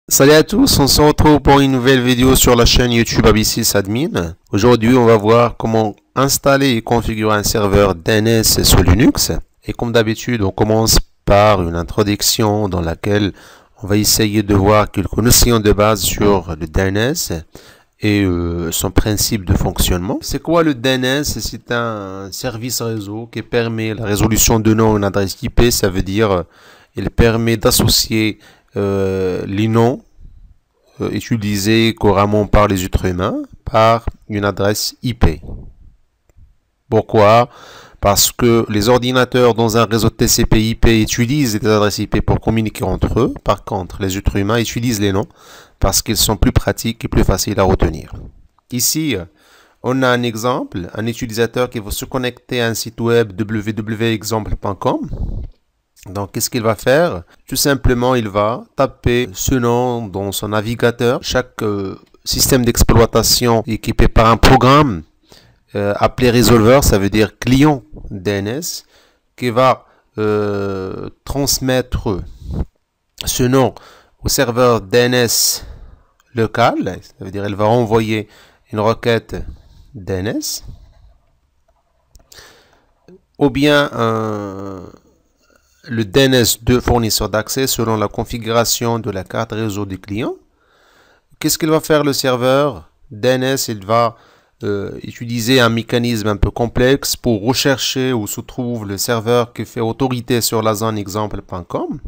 Salut à tous, on se retrouve pour une nouvelle vidéo sur la chaîne YouTube ABC-Admin. Aujourd'hui, on va voir comment installer et configurer un serveur DNS sur Linux. Et comme d'habitude, on commence par une introduction dans laquelle on va essayer de voir quelques notions de base sur le DNS et son principe de fonctionnement. C'est quoi le DNS? C'est un service réseau qui permet la résolution de noms et une adresse IP. Ça veut dire il permet d'associer les noms utilisés couramment par les êtres humains par une adresse IP. Pourquoi? Parce que les ordinateurs dans un réseau TCP/IP utilisent des adresses IP pour communiquer entre eux. Par contre, les êtres humains utilisent les noms parce qu'ils sont plus pratiques et plus faciles à retenir. Ici, on a un exemple, un utilisateur qui va se connecter à un site web www.exemple.com. Donc, qu'est-ce qu'il va faire? Tout simplement, il va taper ce nom dans son navigateur. Chaque système d'exploitation équipé par un programme appelé Resolver, ça veut dire client DNS, qui va transmettre ce nom au serveur DNS local. Ça veut dire qu'il va envoyer une requête DNS ou bien le DNS de fournisseur d'accès selon la configuration de la carte réseau du client. Qu'est-ce qu'il va faire le serveur DNS? Il va utiliser un mécanisme un peu complexe pour rechercher où se trouve le serveur qui fait autorité sur la zone exemple.com.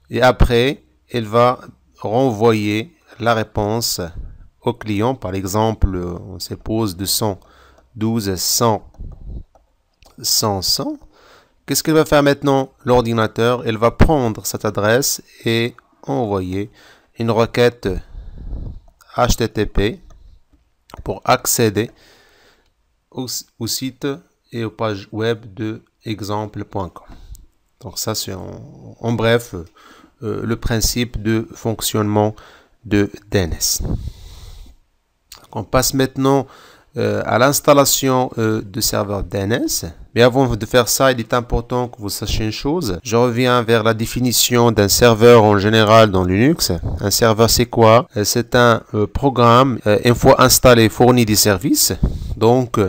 Et après, il va renvoyer la réponse au client. Par exemple, on suppose 212.100.100.100. Qu'est-ce qu'il va faire maintenant l'ordinateur? Il va prendre cette adresse et envoyer une requête HTTP pour accéder au site et aux pages web de exemple.com. Donc ça, c'est en bref le principe de fonctionnement de DNS. Donc on passe maintenant à l'installation de serveur DNS. Mais avant de faire ça, il est important que vous sachiez une chose. Je reviens vers la définition d'un serveur en général dans Linux. Un serveur, c'est quoi? C'est un programme, une fois installé, fournit des services. Donc,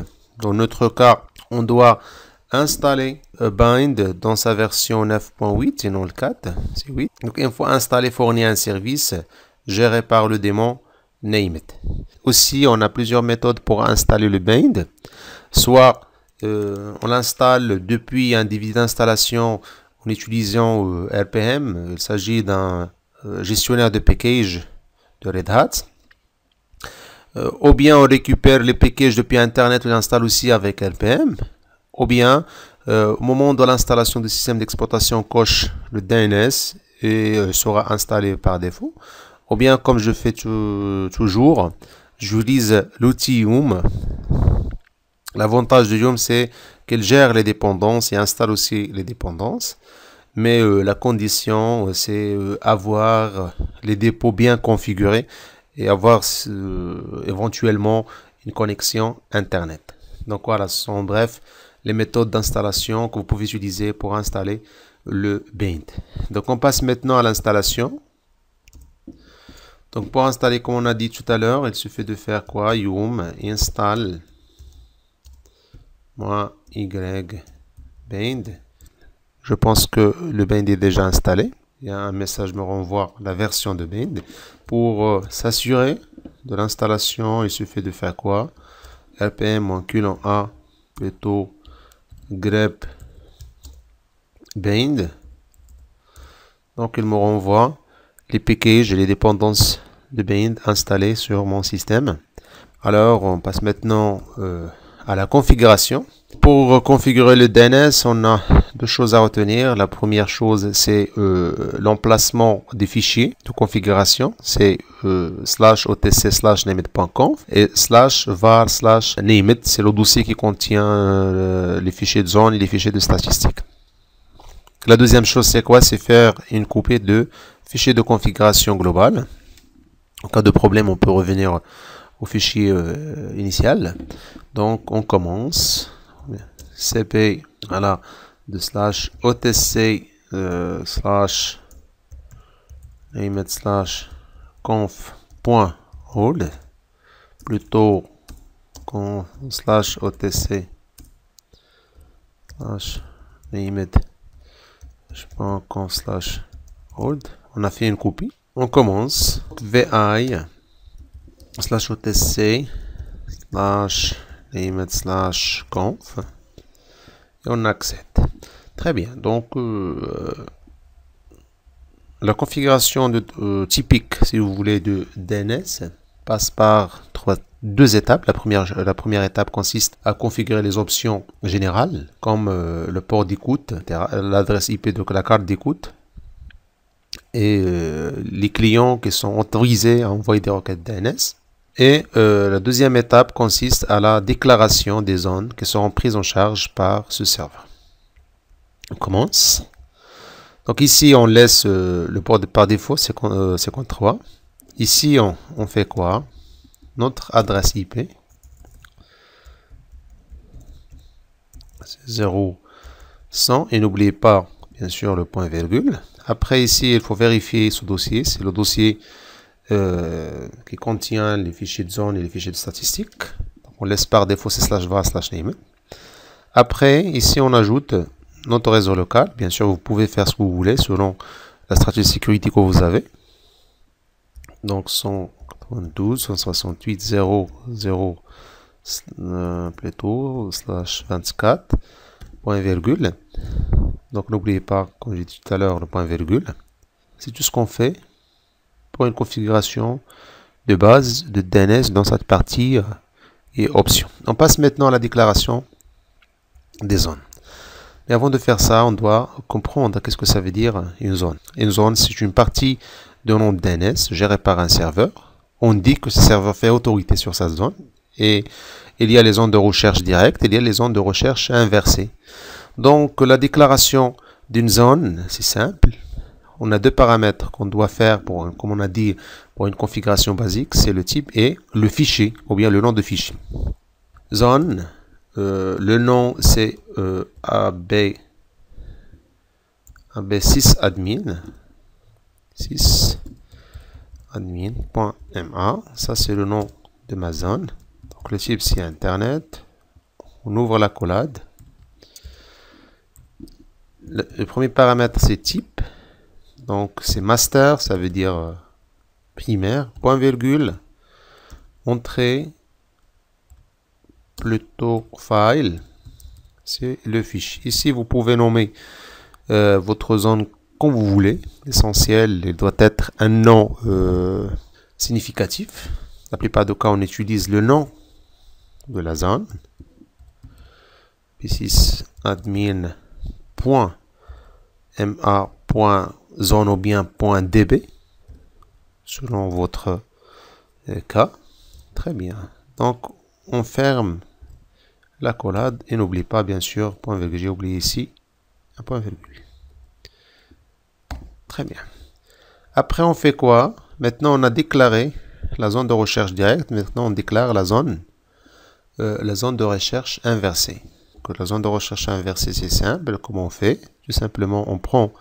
dans notre cas, on doit installer Bind dans sa version 9.8 et non le 4. C'est 8. Donc, une fois installé, fournit un service géré par le démon Name It. Aussi, on a plusieurs méthodes pour installer le Bind. Soit on l'installe depuis un débit d'installation en utilisant RPM. Il s'agit d'un gestionnaire de packages de Red Hat. Ou bien on récupère les packages depuis Internet et l'installe aussi avec RPM. Ou bien au moment de l'installation du système d'exploitation, coche le DNS et sera installé par défaut. Ou bien, comme je fais toujours, j'utilise l'outil Yum. L'avantage de Yum, c'est qu'il gère les dépendances et installe aussi les dépendances. Mais la condition, c'est avoir les dépôts bien configurés et avoir éventuellement une connexion Internet. Donc voilà, ce sont bref les méthodes d'installation que vous pouvez utiliser pour installer le Bind. Donc on passe maintenant à l'installation. Donc pour installer, comme on a dit tout à l'heure, il suffit de faire quoi? Yum install -y bind. Je pense que le Bind est déjà installé. Il y a un message me renvoie la version de Bind. Pour s'assurer de l'installation, il suffit de faire quoi? rpm-a plutôt grep bind. Donc il me renvoie les packages et les dépendances de Bind installées sur mon système. Alors on passe maintenant à la configuration. Pour configurer le DNS, on a deux choses à retenir. La première chose, c'est l'emplacement des fichiers de configuration. C'est /otc/nameit.conf et /var/nameit. C'est le dossier qui contient les fichiers de zone et les fichiers de statistiques. La deuxième chose, c'est quoi? C'est faire une copie de fichier de configuration globale. En cas de problème, on peut revenir au fichier initial. Donc, on commence. cp, voilà, de slash otc slash name it slash conf.hold plutôt conf slash otc slash name it conf slash hold. On a fait une copie. On commence vi slash otc slash name it slash conf et on accepte. Très bien. Donc la configuration typique, si vous voulez, de DNS passe par deux étapes. La première étape consiste à configurer les options générales, comme le port d'écoute, l'adresse IP de la carte d'écoute, et les clients qui sont autorisés à envoyer des requêtes DNS. Et la deuxième étape consiste à la déclaration des zones qui seront prises en charge par ce serveur. On commence. Donc ici, on laisse le port par défaut, c'est 53. Ici, on fait quoi? Notre adresse IP. C'est 0, 100. Et n'oubliez pas, bien sûr, le point virgule. Après, ici, il faut vérifier ce dossier. C'est le dossier qui contient les fichiers de zone et les fichiers de statistiques. Donc, on laisse par défaut, c'est /var/name. Après, ici, on ajoute notre réseau local. Bien sûr, vous pouvez faire ce que vous voulez selon la stratégie de sécurité que vous avez. Donc 192, 168, 0, 0, plutôt, slash 24, point virgule. Donc n'oubliez pas, comme j'ai dit tout à l'heure, le point virgule. C'est tout ce qu'on fait pour une configuration de base de DNS dans cette partie et options. On passe maintenant à la déclaration des zones. Mais avant de faire ça, on doit comprendre qu'est-ce que ça veut dire une zone. Une zone, c'est une partie d'un nom de DNS géré par un serveur. On dit que ce serveur fait autorité sur sa zone. Et il y a les zones de recherche directe, il y a les zones de recherche inversées. Donc, la déclaration d'une zone, c'est simple. On a deux paramètres qu'on doit faire pour, comme on a dit, pour une configuration basique. C'est le type et le fichier, ou bien le nom de fichier. Zone. Le nom c'est AB6admin 6admin.ma. Ça c'est le nom de ma zone. Donc le type c'est internet. On ouvre la collade. Le premier paramètre c'est type. Donc c'est master, ça veut dire primaire. Point virgule. Entrée. Plutôt file, c'est le fichier. Ici, vous pouvez nommer votre zone comme vous voulez. L'essentiel, il doit être un nom significatif. La plupart des cas, on utilise le nom de la zone. P6 admin.ma.zone ou bien .db selon votre cas. Très bien. Donc, on ferme la collade et n'oublie pas bien sûr point virgule. J'ai oublié ici un point virgule. Très bien. Après on fait quoi? Maintenant on a déclaré la zone de recherche directe. Maintenant on déclare la zone de recherche inversée. La zone de recherche inversée c'est simple. Comment on fait? Tout simplement on prend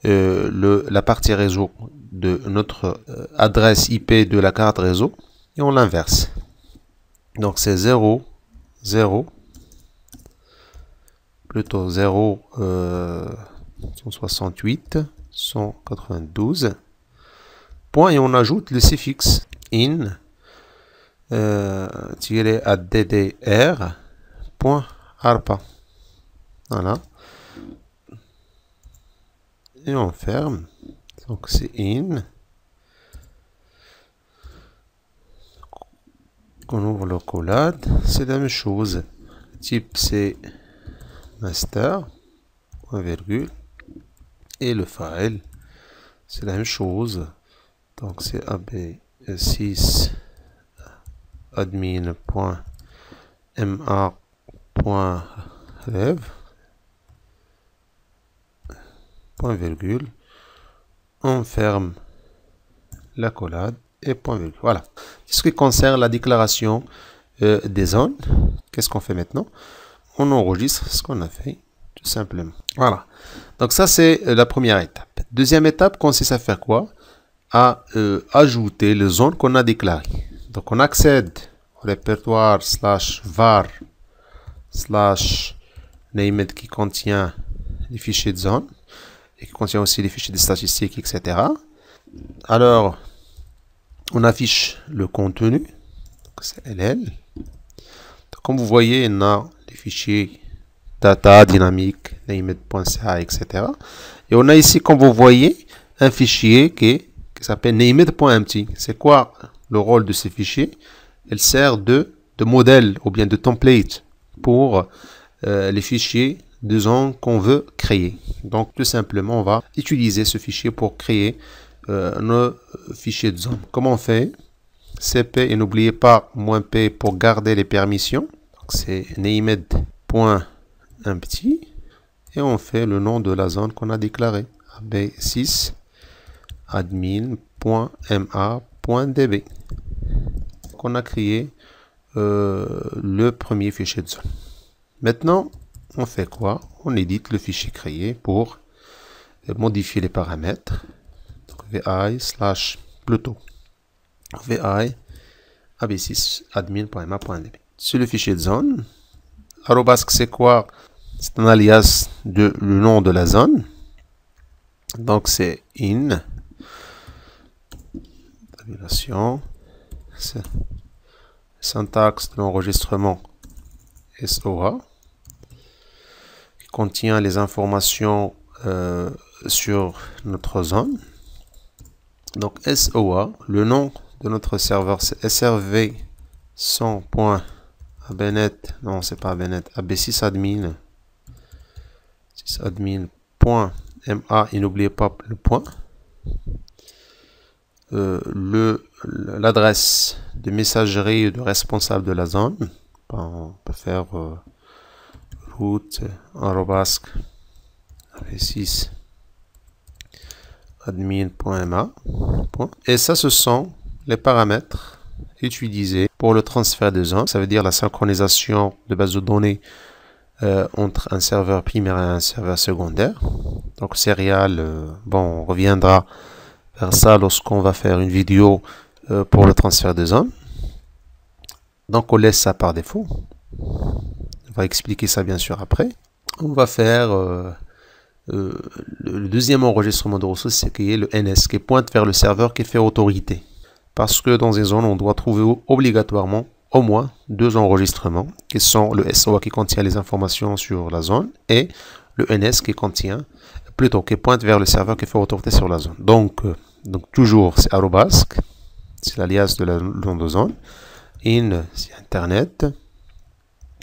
la partie réseau de notre adresse IP de la carte réseau et on l'inverse. Donc c'est 0, 0, plutôt 0, 168, 192, point, et on ajoute le suffixe in, tiré à ddr, point arpa. Voilà. Et on ferme. Donc c'est in. On ouvre le collade, c'est la même chose. Le type c'est master, point virgule, et le file, c'est la même chose. Donc c'est ab6 admin.ma.rev, point virgule, On ferme l'accolade et point virgule. Voilà. Ce qui concerne la déclaration des zones, qu'est-ce qu'on fait maintenant? On enregistre ce qu'on a fait, tout simplement. Voilà. Donc ça, c'est la première étape. Deuxième étape consiste à faire quoi? À ajouter les zones qu'on a déclarées. Donc on accède au répertoire /var /named qui contient les fichiers de zone et qui contient aussi les fichiers de statistiques, etc. Alors, on affiche le contenu, c'est LL. Donc, comme vous voyez, on a les fichiers data, dynamique, named.ca, etc. Et on a ici, comme vous voyez, un fichier qui s'appelle named.empty. C'est quoi le rôle de ces fichiers? Elle sert de modèle ou bien de template pour les fichiers de zone qu'on veut créer. Donc, tout simplement, on va utiliser ce fichier pour créer nos fichiers de zone. Comment on fait? CP, et n'oubliez pas -p pour garder les permissions. C'est named.empty et on fait le nom de la zone qu'on a déclarée. ab6 admin.ma.db. On a créé le premier fichier de zone. Maintenant, on fait quoi? On édite le fichier créé pour modifier les paramètres. Donc, vi ab6 admin.ma.db. Sur le fichier de zone, arrobasque c'est quoi? C'est un alias de le nom de la zone. Donc c'est in tabulation, syntaxe de l'enregistrement SOA qui contient les informations sur notre zone. Donc SOA, le nom de notre serveur c'est srv100.abnet, non c'est pas abnet, ab6admin 6admin.ma, et n'oubliez pas le point. L'adresse de messagerie de responsable de la zone, on peut faire route arrobasque ab6 admin.ma, et ça ce sont les paramètres utilisés pour le transfert de zone. Ça veut dire la synchronisation de base de données entre un serveur primaire et un serveur secondaire. Donc serial, bon, on reviendra vers ça lorsqu'on va faire une vidéo pour le transfert de zone. Donc on laisse ça par défaut. On va expliquer ça bien sûr après. On va faire le deuxième enregistrement de ressources, c'est qui est le NS, qui pointe vers le serveur qui fait autorité. Parce que dans une zone, on doit trouver obligatoirement au moins deux enregistrements, qui sont le SOA qui contient les informations sur la zone et le NS qui contient, plutôt qui pointe vers le serveur qui fait autorité sur la zone. Donc toujours c'est arrobasque, c'est l'alias de la nom de zone, in c'est internet,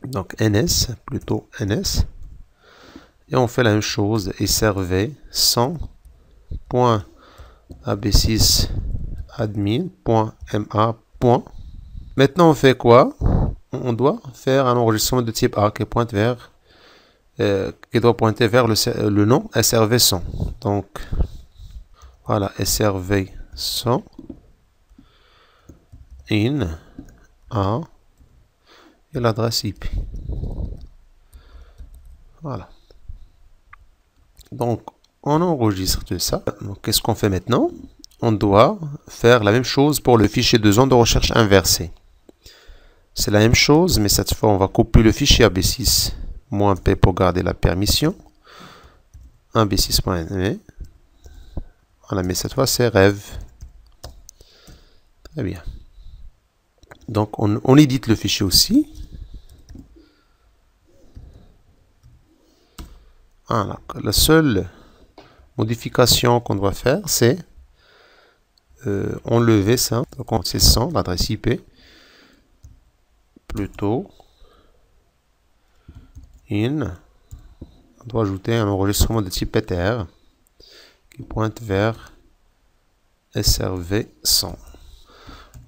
donc NS, plutôt NS, et on fait la même chose, srv 100.ab6 admin.ma. Maintenant on fait quoi? On doit faire un enregistrement de type A qui pointe vers qui doit pointer vers le nom srv100. Donc voilà, srv100 in A et l'adresse IP. Voilà. Donc on enregistre tout ça. Donc qu'est-ce qu'on fait maintenant? On doit faire la même chose pour le fichier de zone de recherche inversée. C'est la même chose, mais cette fois on va copier le fichier ab6 -p pour garder la permission. ab6.me. Voilà, mais cette fois c'est rev. Très bien. Donc on édite le fichier aussi. Voilà. La seule modification qu'on doit faire, c'est enlever ça. Donc c'est 100, l'adresse IP. Plutôt in. On doit ajouter un enregistrement de type PTR qui pointe vers srv100.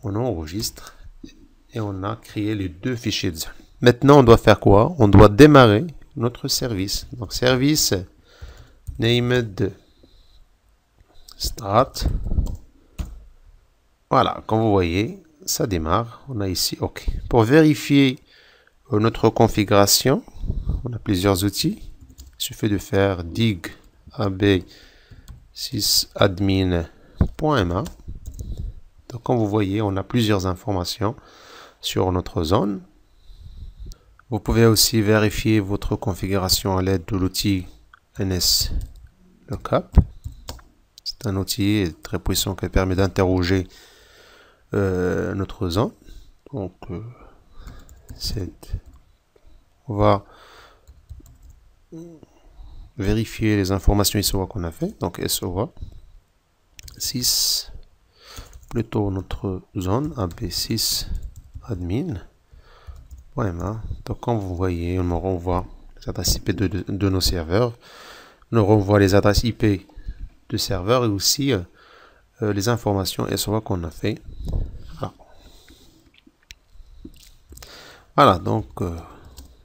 On enregistre et on a créé les deux fichiers de zone. Maintenant, on doit faire quoi? On doit démarrer notre service. Donc, service named Start. Voilà, comme vous voyez, ça démarre. On a ici OK. Pour vérifier notre configuration, on a plusieurs outils. Il suffit de faire dig ab6admin.ma. Donc, comme vous voyez, on a plusieurs informations sur notre zone. Vous pouvez aussi vérifier votre configuration à l'aide de l'outil NSLookup. C'est un outil très puissant qui permet d'interroger notre zone. Donc, on va vérifier les informations SOA qu'on a fait. Donc, SOA 6, plutôt notre zone AB6 admin. Donc, comme vous voyez, on nous renvoie les adresses IP de nos serveurs. On nous renvoie les adresses IP de serveurs et aussi les informations SOA qu'on a fait. Voilà, donc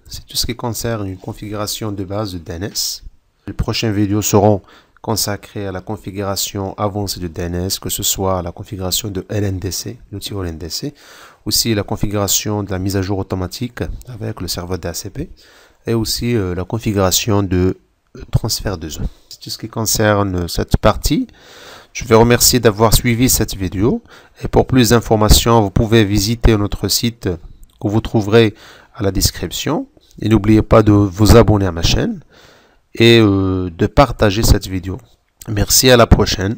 c'est tout ce qui concerne une configuration de base de DNS. Les prochaines vidéos seront consacrées à la configuration avancée de DNS, que ce soit la configuration de LNDC, l'outil LNDC, aussi la configuration de la mise à jour automatique avec le serveur DHCP, et aussi la configuration de transfert de zone. C'est tout ce qui concerne cette partie. Je vous remercie d'avoir suivi cette vidéo, et pour plus d'informations, vous pouvez visiter notre site que vous trouverez à la description. Et n'oubliez pas de vous abonner à ma chaîne et de partager cette vidéo. Merci, à la prochaine.